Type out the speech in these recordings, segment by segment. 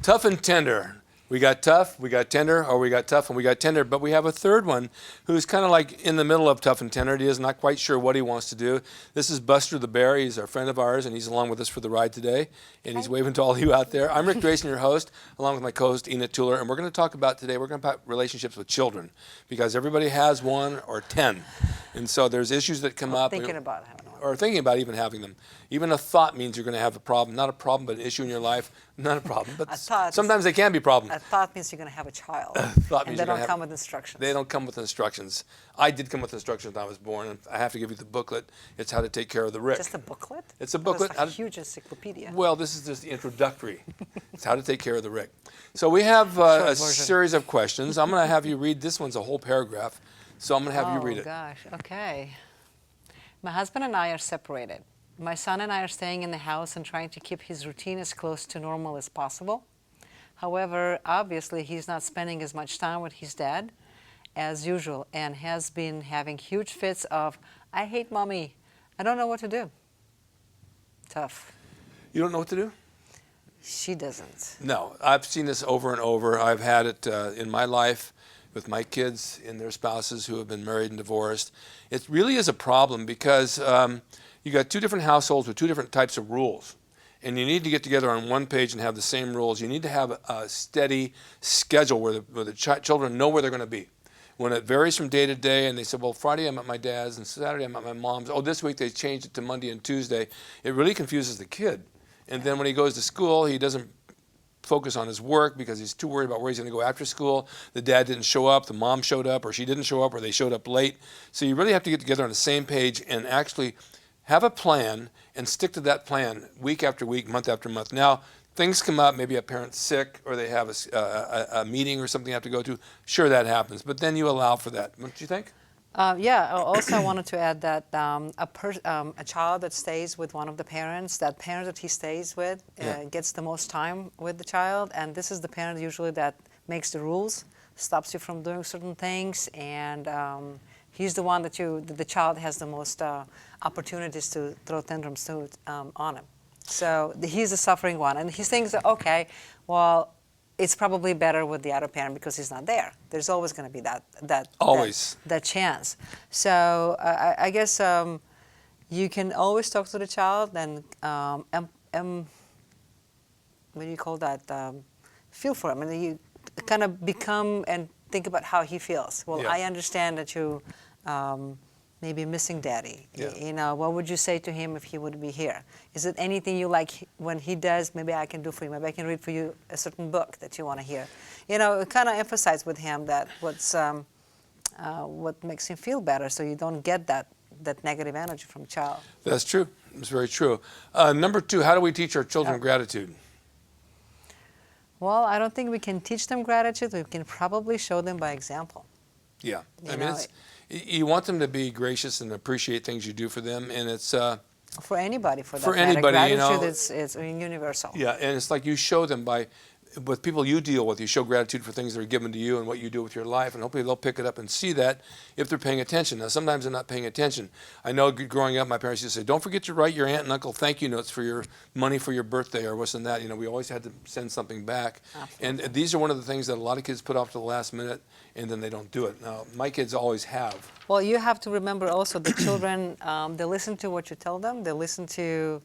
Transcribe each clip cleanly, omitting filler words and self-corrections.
Tough and tender. We got tough, we got tender, or we got tough and we got tender, but we have a third one who's kind of like in the middle of tough and tender. He is not quite sure what he wants to do. This is Buster the Bear. He's a friend of ours, and he's along with us for the ride today, and he's waving to all of you out there. I'm Rick Drayson, your host, along with my co-host, Enid Tuler, and we're going to talk about today, we're going to talk about relationships with children, because everybody has one or 10, and so there's issues that come up. Thinking about having one. Or thinking about even having them. Even a thought means you're going to have a problem. Not a problem, but an issue in your life. Not a problem, but sometimes they can be problems. A thought means you're going to have a child. And they don't come with instructions. They don't come with instructions. I did come with instructions when I was born, and I have to give you the booklet. It's How to Take Care of the Rick. Just a booklet? It's a booklet. It's a huge encyclopedia. Well, this is just the introductory. It's How to Take Care of the Rick. So we have a series of questions. I'm going to have you read. This one's a whole paragraph, so I'm going to have you read it. Oh, gosh. Okay. My husband and I are separated. My son and I are staying in the house and trying to keep his routine as close to normal as possible. However, obviously, he's not spending as much time with his dad as usual and has been having huge fits of, I hate mommy, I don't know what to do. Tough. You don't know what to do? She doesn't. No, I've seen this over and over. I've had it in my life with my kids and their spouses who have been married and divorced. It really is a problem because you got two different households with two different types of rules. And you need to get together on one page and have the same rules. You need to have a steady schedule where the children know where they're going to be. When it varies from day to day, and they say, well, Friday I'm at my dad's, and Saturday I'm at my mom's. Oh, this week they changed it to Monday and Tuesday. It really confuses the kid. And then when he goes to school, he doesn't focus on his work because he's too worried about where he's going to go after school. The dad didn't show up, the mom showed up, or she didn't show up, or they showed up late. So you really have to get together on the same page and actually have a plan and stick to that plan week after week, month after month. Now, things come up, maybe a parent's sick or they have a meeting or something they have to go to. Sure, that happens, but then you allow for that. What do you think? Yeah, also I wanted to add that a child that stays with one of the parents, that parent that he stays with gets the most time with the child, and this is the parent usually that makes the rules, stops you from doing certain things, and he's the one that the child has the most opportunities to throw tantrums to on him. So he's the suffering one, and he thinks, okay, well, it's probably better with the other parent because he's not there. There's always going to be that chance. So I guess you can always talk to the child and what do you call that? Feel for him, and you kind of become and think about how he feels. Well, I understand that you maybe missing daddy. You know, what would you say to him if he would be here? Is it anything you like when he does? Maybe I can do for you. Maybe I can read for you a certain book that you want to hear. You know, kind of emphasize with him that what makes him feel better, so you don't get that negative energy from child. That's true. It's very true. Number two, how do we teach our children gratitude? Well, I don't think we can teach them gratitude. We can probably show them by example. Yeah, I mean, you want them to be gracious and appreciate things you do for them, and it's for anybody. Gratitude, you know, it's universal. Yeah, and it's like you show them with people you deal with. You show gratitude for things that are given to you and what you do with your life, and hopefully they'll pick it up and see that if they're paying attention. Now, sometimes they're not paying attention. I know growing up, my parents used to say, "Don't forget to write your aunt and uncle thank you notes for your money for your birthday or what's in that." You know, we always had to send something back. Absolutely. And these are one of the things that a lot of kids put off to the last minute, and then they don't do it. Now, my kids always have. Well, you have to remember also the children, they listen to what you tell them. They listen to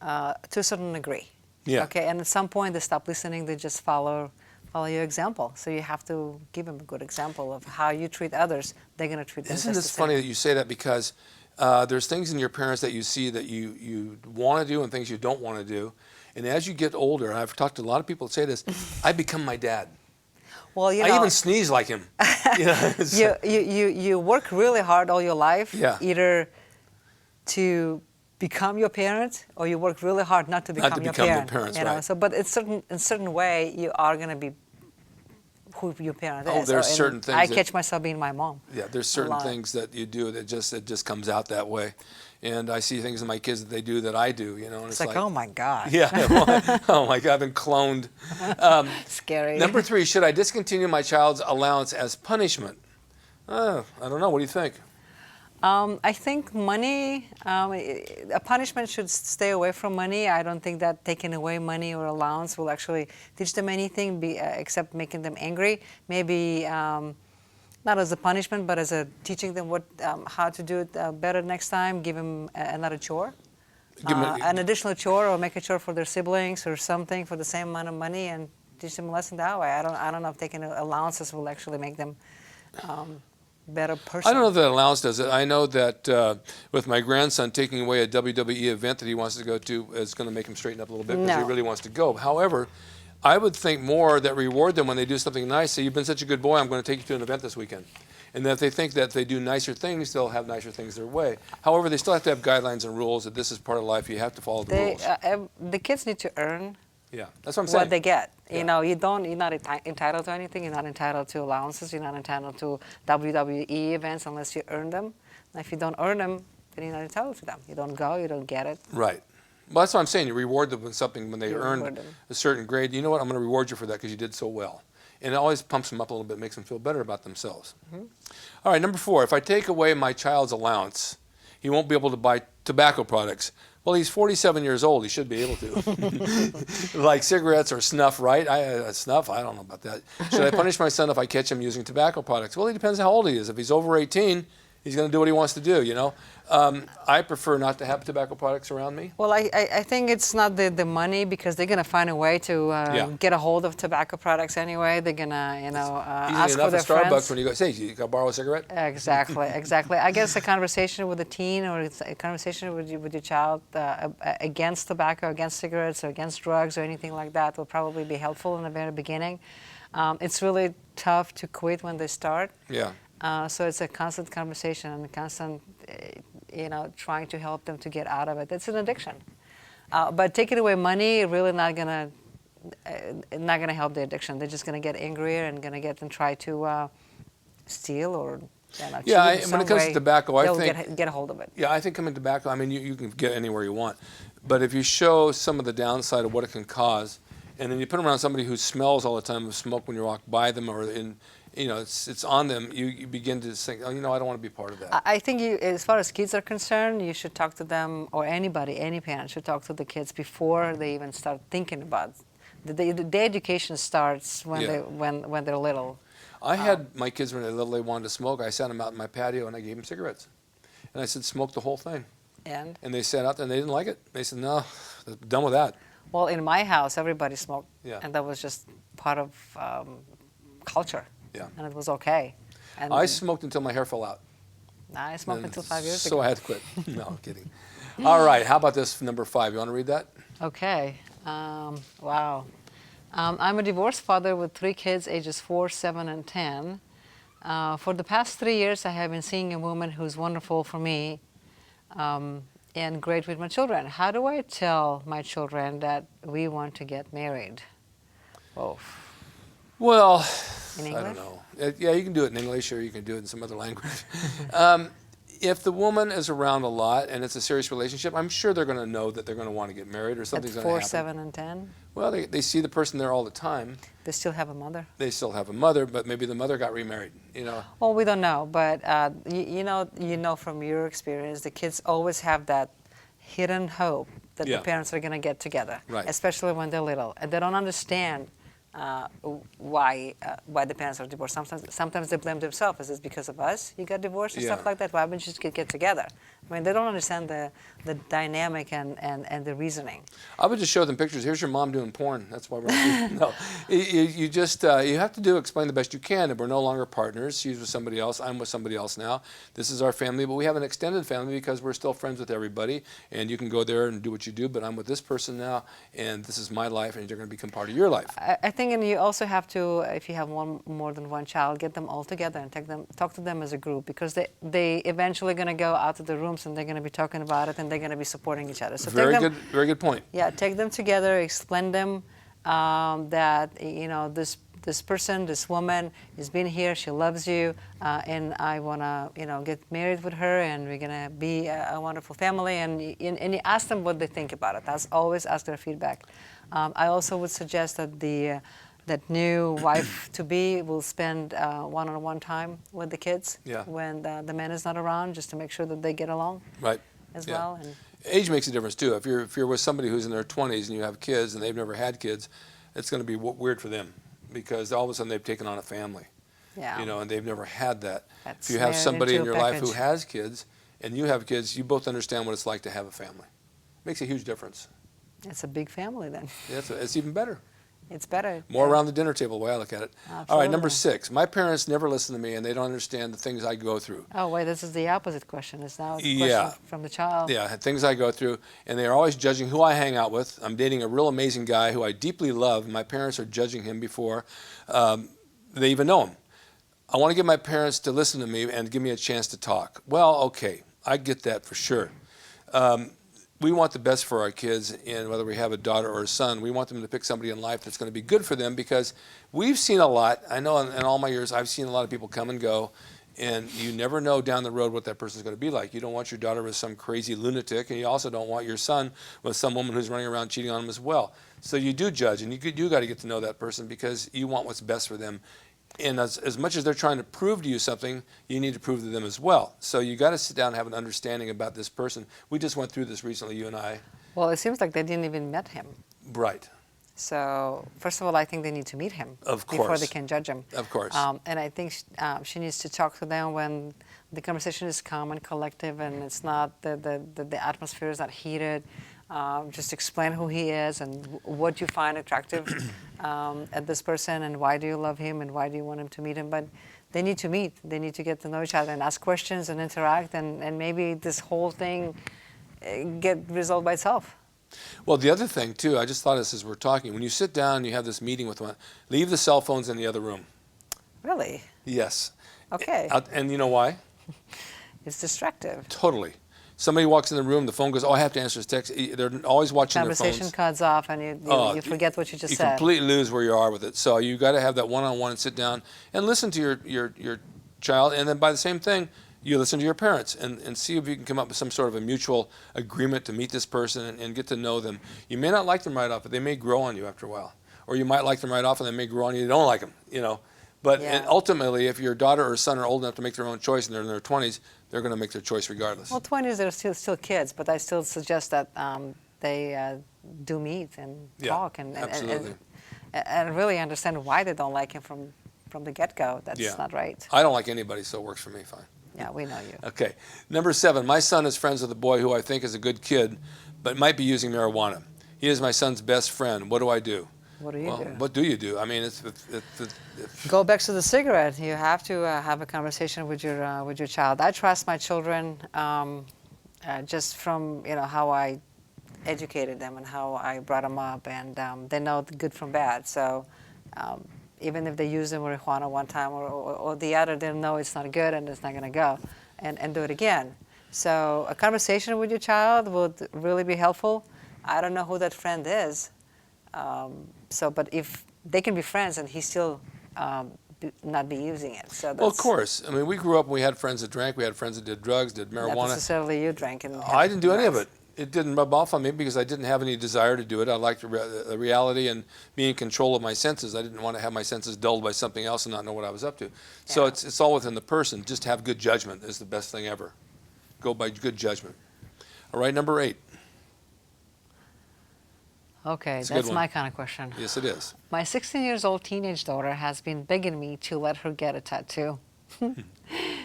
a certain degree. Yeah. Okay, and at some point they stop listening. They just follow your example. So you have to give them a good example of how you treat others. They're going to treat them. Isn't this funny that you say that, because there's things in your parents that you see that you want to do and things you don't want to do. And as you get older, and I've talked to a lot of people that say this, I become my dad. Well, you know, I even sneeze like him. You know, you work really hard all your life, either to become your parent, or you work really hard not to become your parent. The parents, you know? right. So, but in certain way, you are going to be who your parent is. Oh, there's certain things. I catch myself being my mom. Yeah, there's certain things that you do that just comes out that way. And I see things in my kids that they do that I do, you know. And it's like, oh my God. Yeah, oh my God, I've been cloned. Scary. Number three, should I discontinue my child's allowance as punishment? I don't know. What do you think? I think money, a punishment should stay away from money. I don't think that taking away money or allowance will actually teach them anything except making them angry. Maybe not as a punishment, but as a teaching them how to do it better next time. Give them another chore, an additional chore, or make a chore for their siblings or something for the same amount of money, and teach them a lesson that way. I don't know if taking allowances will actually make them better person. I don't know if that allowance does it. I know that with my grandson, taking away a WWE event that he wants to go to is going to make him straighten up a little bit because he really wants to go. However, I would think more that reward them when they do something nice. Say, you've been such a good boy, I'm going to take you to an event this weekend. And that if they think that if they do nicer things, they'll have nicer things their way. However, they still have to have guidelines and rules that this is part of life. You have to follow the rules. The kids need to earn that's what I'm saying. what they get. You know, you're not entitled to anything. You're not entitled to allowances. You're not entitled to WWE events unless you earn them. And if you don't earn them, then you're not entitled to them. You don't go, you don't get it. Right. Well, that's what I'm saying. You reward them with something when they earn a certain grade. You know what? I'm going to reward you for that because you did so well. And it always pumps them up a little bit, makes them feel better about themselves. All right, number 4. If I take away my child's allowance, he won't be able to buy tobacco products. Well, he's 47 years old. He should be able to. Like cigarettes or snuff, right? Snuff? I don't know about that. Should I punish my son if I catch him using tobacco products? Well, it depends how old he is. If he's over 18, he's going to do what he wants to do, you know. I prefer not to have tobacco products around me. Well, I think it's not the money, because they're going to find a way to get a hold of tobacco products anyway. They're going to, ask for their Starbucks friends. when you go, say, you got to borrow a cigarette? Exactly, exactly. I guess a conversation with a teen or a conversation with your child against tobacco, against cigarettes, or against drugs or anything like that will probably be helpful in the very beginning. It's really tough to quit when they start. Yeah. So it's a constant conversation and a constant, trying to help them to get out of it. It's an addiction. But taking away money, really not gonna help the addiction. They're just gonna get angrier and gonna get them try to steal or cheat in when it comes to tobacco, I think get a hold of it. Yeah, I think coming to tobacco, I mean, you can get anywhere you want, but if you show some of the downside of what it can cause, and then you put them around somebody who smells all the time of smoke when you walk by them, or it's on them, you begin to think, I don't want to be part of that. I think as far as kids are concerned, you should talk to them, or anybody, any parent should talk to the kids before they even start thinking about it. The education starts when they're little. I had my kids when they were little, they wanted to smoke. I sat them out in my patio and I gave them cigarettes. And I said, smoke the whole thing. And they sat out there and they didn't like it. They said, no, they're done with that. Well, in my house, everybody smoked. Yeah. And that was just part of culture. Yeah. And it was okay. And I smoked until my hair fell out. I smoked until 5 years ago. So I had to quit. No, I'm kidding. All right, how about this number 5? You want to read that? Okay. Wow. I'm a divorced father with 3 kids, ages 4, 7, and 10. For the past 3 years, I have been seeing a woman who's wonderful for me and great with my children. How do I tell my children that we want to get married? Oh. Well, in English? I don't know. Yeah, you can do it in English or you can do it in some other language. If the woman is around a lot and it's a serious relationship, I'm sure they're going to know that they're going to want to get married or something's going to happen. At 4, 7, and 10? Well, they see the person there all the time. They still have a mother? They still have a mother, but maybe the mother got remarried, Well, we don't know, but you know from your experience, the kids always have that hidden hope that the parents are going to get together, especially when they're little, and they don't understand why the parents are divorced. Sometimes they blame themselves. Is it because of us you got divorced and stuff like that? Why wouldn't you just get together? I mean, they don't understand the dynamic and the reasoning. I would just show them pictures. Here's your mom doing porn. That's why we're no. You just you have to explain the best you can. And we're no longer partners. She's with somebody else. I'm with somebody else now. This is our family, but we have an extended family because we're still friends with everybody. And you can go there and do what you do, but I'm with this person now, and this is my life, and they're going to become part of your life. I think, and you also have to, if you have more than one child, get them all together and talk to them as a group, because they eventually going to go out of the rooms and they're going to be talking about it and they're going to be supporting each other. So very good point. Yeah, take them together, explain them that this person, this woman has been here, she loves you, and I want to get married with her, and we're going to be a wonderful family, and you ask them what they think about it. Always ask their feedback. I also would suggest that that new wife-to-be will spend one-on-one time with the kids Yeah. when the man is not around, just to make sure that they get along Right. as Yeah. well. And Age makes a difference too. If you're with somebody who's in their 20s and you have kids and they've never had kids, it's going to be weird for them because all of a sudden they've taken on a family. yeah, You know, and they've never had that. That's If you have married somebody in into your a life who package. has kids and you have kids, you both understand what it's like to have a family. Makes a huge difference. it's a big family then. Yeah, it's even better. It's better. More yeah. around the dinner table, the way I look at it. All right, Absolutely. number 6. My parents never listen to me, and they don't understand the things I go through. Oh, wait, this is the opposite question. It's now a question Yeah. from the child. Yeah, things I go through, and they are always judging who I hang out with. I'm dating a real amazing guy who I deeply love. My parents are judging him before they even know him. I want to get my parents to listen to me and give me a chance to talk. Well, okay, I get that for sure. We want the best for our kids, and whether we have a daughter or a son, we want them to pick somebody in life that's going to be good for them because we've seen a lot. I know in all my years, I've seen a lot of people come and go, and you never know down the road what that person's going to be like. You don't want your daughter with some crazy lunatic, and you also don't want your son with some woman who's running around cheating on him as well. So you do judge, and you got to get to know that person because you want what's best for them. And as much as they're trying to prove to you something, you need to prove to them as well. So you got to sit down and have an understanding about this person. We just went through this recently, you and I. Well, it seems like they didn't even met him. Right. So, first of all, I think they need to meet him Of before course. they can judge him. Of course. And I think she needs to talk to them when the conversation is calm and collective and it's not, the atmosphere is not heated. Just explain who he is and what you find attractive at this person and why do you love him and why do you want him to meet him. But they need to meet. They need to get to know each other and ask questions and interact and maybe this whole thing get resolved by itself. Well, the other thing, too, I just thought of this as we're talking. When you sit down and you have this meeting with one, leave the cell phones in the other room. Really? Yes. Okay. And you know why? It's distractive. Totally. Somebody walks in the room, the phone goes, oh, I have to answer this text. They're always watching their Conversation phones. cuts off and you forget what you just You said. completely lose where you are with it. So you got to have that one-on-one and sit down and listen to your child. And then by the same thing, you listen to your parents and see if you can come up with some sort of a mutual agreement to meet this person and get to know them. You may not like them right off, but they may grow on you after a while. Or you might like them right off and they may grow on you. You don't like them, you know. But Yeah. and ultimately, if your daughter or son are old enough to make their own choice and they're in their 20s, they're going to make their choice regardless. Well, 20s, they're still kids, but I still suggest that they do meet and Yeah, talk and absolutely. and really understand why they don't like him from the get-go. That's Yeah. not right. I don't like anybody, so it works for me fine. Yeah, we know you. Okay. Number 7, my son is friends with a boy who I think is a good kid, but might be using marijuana. He is my son's best friend. What do I do? What do you Well, do? what do you do? I mean, Go back to the cigarette. You have to have a conversation with your child. I trust my children just from how I educated them and how I brought them up, and they know the good from bad. So even if they use the marijuana one time or the other, they know it's not good and it's not going to go, and do it again. So a conversation with your child would really be helpful. I don't know who that friend is. But if they can be friends and he still not be using it. So that's well, of course. I mean, we grew up and we had friends that drank. We had friends that did drugs, did not marijuana. necessarily you drank. I didn't do any of it. It didn't rub off on me because I didn't have any desire to do it. I liked the reality and being in control of my senses. I didn't want to have my senses dulled by something else and not know what I was up to. So Yeah. it's all within the person. Just have good judgment is the best thing ever. Go by good judgment. All right, number 8. Okay, It's a good that's one. my kind of question. Yes, it is. My 16-year-old teenage daughter has been begging me to let her get a tattoo.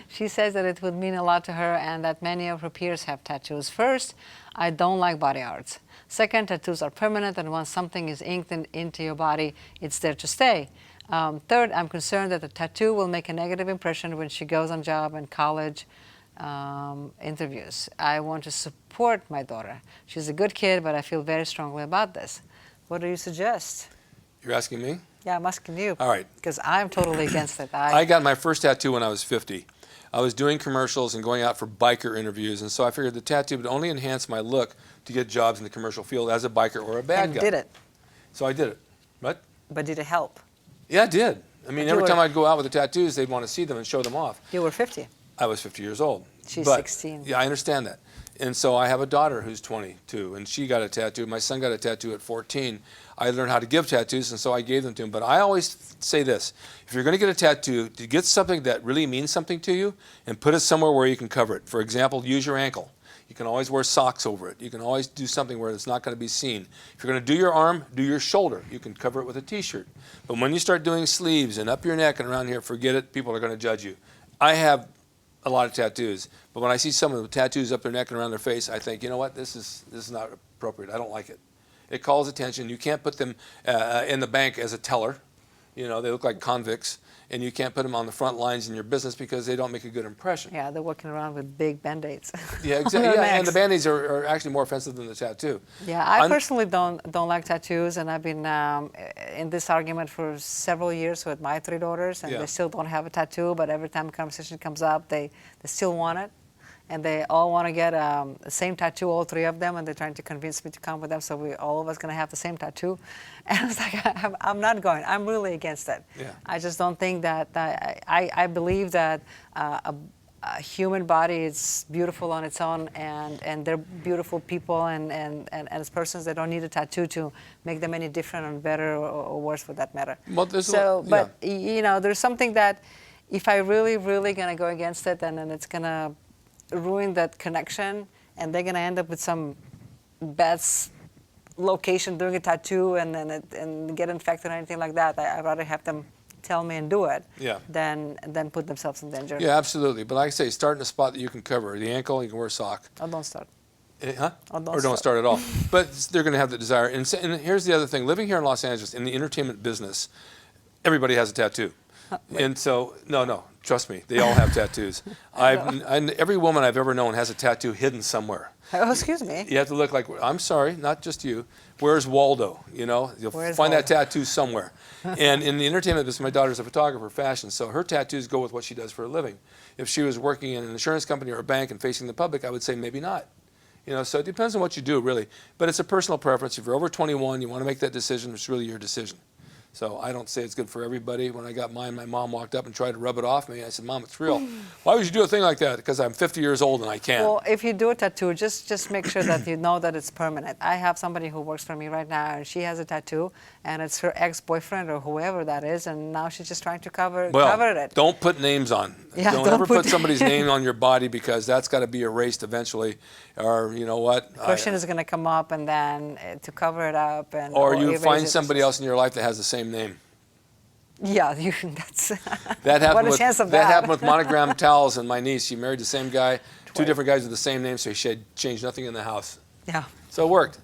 She says that it would mean a lot to her and that many of her peers have tattoos. First, I don't like body arts. Second, tattoos are permanent, and once something is inked into your body, it's there to stay. Third, I'm concerned that the tattoo will make a negative impression when she goes on job and college interviews. I want to support my daughter. She's a good kid, but I feel very strongly about this. What do you suggest? You're asking me? Yeah, I'm asking you. All right. Because I'm totally against it. I got my first tattoo when I was 50. I was doing commercials and going out for biker interviews, and so I figured the tattoo would only enhance my look to get jobs in the commercial field as a biker or a bad and guy. did it. So I did it. What? But did it help? Yeah, it did. I mean, But every you time were- I'd go out with the tattoos, they'd want to see them and show them off. You were 50. I was 50 years old. She's But- 16. Yeah, I understand that. And so I have a daughter who's 22, and she got a tattoo. My son got a tattoo at 14. I learned how to give tattoos, and so I gave them to him. But I always say this: if you're going to get a tattoo, to get something that really means something to you, and put it somewhere where you can cover it. For example, use your ankle. You can always wear socks over it. You can always do something where it's not going to be seen. If you're going to do your arm, do your shoulder. You can cover it with a t-shirt. But when you start doing sleeves and up your neck and around here, forget it. People are going to judge you. I have a lot of tattoos, but when I see some of the tattoos up their neck and around their face, I think, you know what, this is not appropriate. I don't like it. It calls attention. You can't put them in the bank as a teller. You know, they look like convicts, and you can't put them on the front lines in your business because they don't make a good impression. Yeah, they're walking around with big Band-Aids. Yeah, exactly. Yeah, and the Band-Aids are actually more offensive than the tattoo. Yeah, I personally don't like tattoos, and I've been in this argument for several years with my 3 daughters, and they still don't have a tattoo, but every time a conversation comes up, they still want it. And they all want to get the same tattoo, all 3 of them, and they're trying to convince me to come with them, so we all of us going to have the same tattoo. And it's like, I'm not going. I'm really against it. Yeah. I just don't think that, I believe that a human body is beautiful on its own, and they're beautiful people, and as persons, they don't need a tattoo to make them any different or better or worse for that matter. Well, but you know, there's something that if I really going to go against it, then it's going to ruin that connection, and they're going to end up with some bad location doing a tattoo and get infected or anything like that. I'd rather have them tell me and do it than put themselves in danger. Yeah, absolutely. But like I say, start in a spot that you can cover. The ankle, you can wear a sock. Oh, don't start. Huh? Or don't start at all. But they're going to have the desire. And here's the other thing. Living here in Los Angeles, in the entertainment business, everybody has a tattoo. And so, no, trust me, they all have tattoos. Every woman I've ever known has a tattoo hidden somewhere. Oh, excuse me. You have to look like, I'm sorry, not just you. Where's Waldo? You know, you'll find that tattoo somewhere. And in the entertainment business, my daughter's a photographer, fashion, so her tattoos go with what she does for a living. If she was working in an insurance company or a bank and facing the public, I would say maybe not. You know, so it depends on what you do, really. But it's a personal preference. If you're over 21, you want to make that decision, it's really your decision. So I don't say it's good for everybody. When I got mine, my mom walked up and tried to rub it off me. I said, Mom, it's real. Why would you do a thing like that? Because I'm 50 years old and I can. Well, if you do a tattoo, just make sure that you know that it's permanent. I have somebody who works for me right now, and she has a tattoo, and it's her ex-boyfriend or whoever that is, and now she's just trying to cover it. Don't put names on. Yeah, don't ever put somebody's name on your body, because that's got to be erased eventually. Or you know what? The question is going to come up, and then to cover it up. Or you find somebody else in your life that has the same name. Yeah, that's that happened what a with, chance of that happened with Monogram Towels and my niece. She married the same guy, Twice. 2 different guys with the same name, so she had changed nothing in the house. Yeah. So it worked.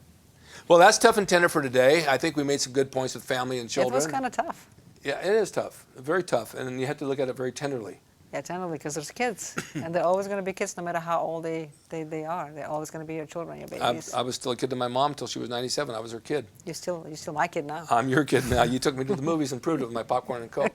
Well, that's Tough and Tender for today. I think we made some good points with family and children. It was kind of tough. Yeah, it is tough, very tough, and you have to look at it very tenderly. Yeah, tenderly, because there's kids, and they're always going to be kids no matter how old they are. They're always going to be your children, your babies. I was still a kid to my mom until she was 97. I was her kid. You're still my kid now. I'm your kid now. You took me to the movies and proved it with my popcorn and Coke.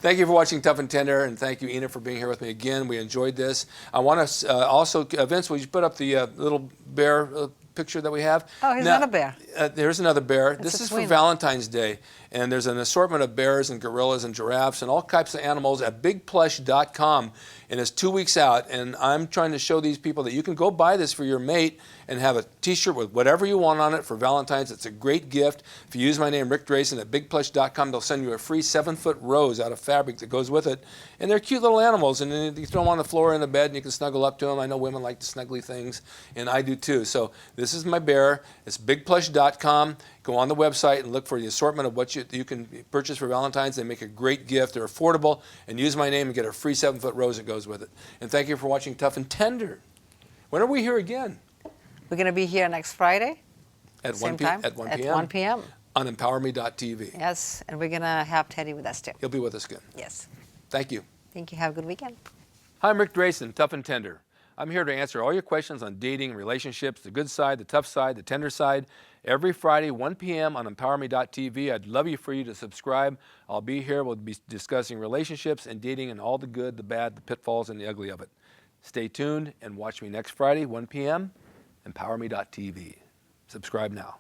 Thank you for watching Tough and Tender, and thank you, Ina, for being here with me again. We enjoyed this. I want to also, Vince, will you put up the little bear picture that we have? Oh, here's another bear. There's another bear. That's this is for Valentine's Day, and there's an assortment of bears and gorillas and giraffes and all types of animals at bigplush.com, and it's 2 weeks out, and I'm trying to show these people that you can go buy this for your mate and have a t-shirt with whatever you want on it for Valentine's. It's a great gift. If you use my name, Rick Drayson, at bigplush.com, they'll send you a free 7-foot rose out of fabric that goes with it. And they're cute little animals, and then you throw them on the floor in the bed and you can snuggle up to them. I know women like the snuggly things, and I do too. So this is my bear. It's bigplush.com. Go on the website and look for the assortment of what you can purchase for Valentine's. They make a great gift. They're affordable, and use my name and get a free 7-foot rose that goes with it. And thank you for watching Tough and Tender. When are we here again? We're going to be here next Friday. At Same 1 p.m. time? At 1 At p.m. 1 p.m. on emPOWERme.tv. Yes, and we're going to have Teddy with us too. He'll be with us again. Yes. Thank you. Thank you. Have a good weekend. Hi, I'm Rick Drayson, Tough and Tender. I'm here to answer all your questions on dating, relationships, the good side, the tough side, the tender side. Every Friday, 1 p.m. on emPOWERme.tv. I'd love for you to subscribe. I'll be here. We'll be discussing relationships and dating and all the good, the bad, the pitfalls, and the ugly of it. Stay tuned and watch me next Friday, 1 p.m. emPOWERme.tv. Subscribe now.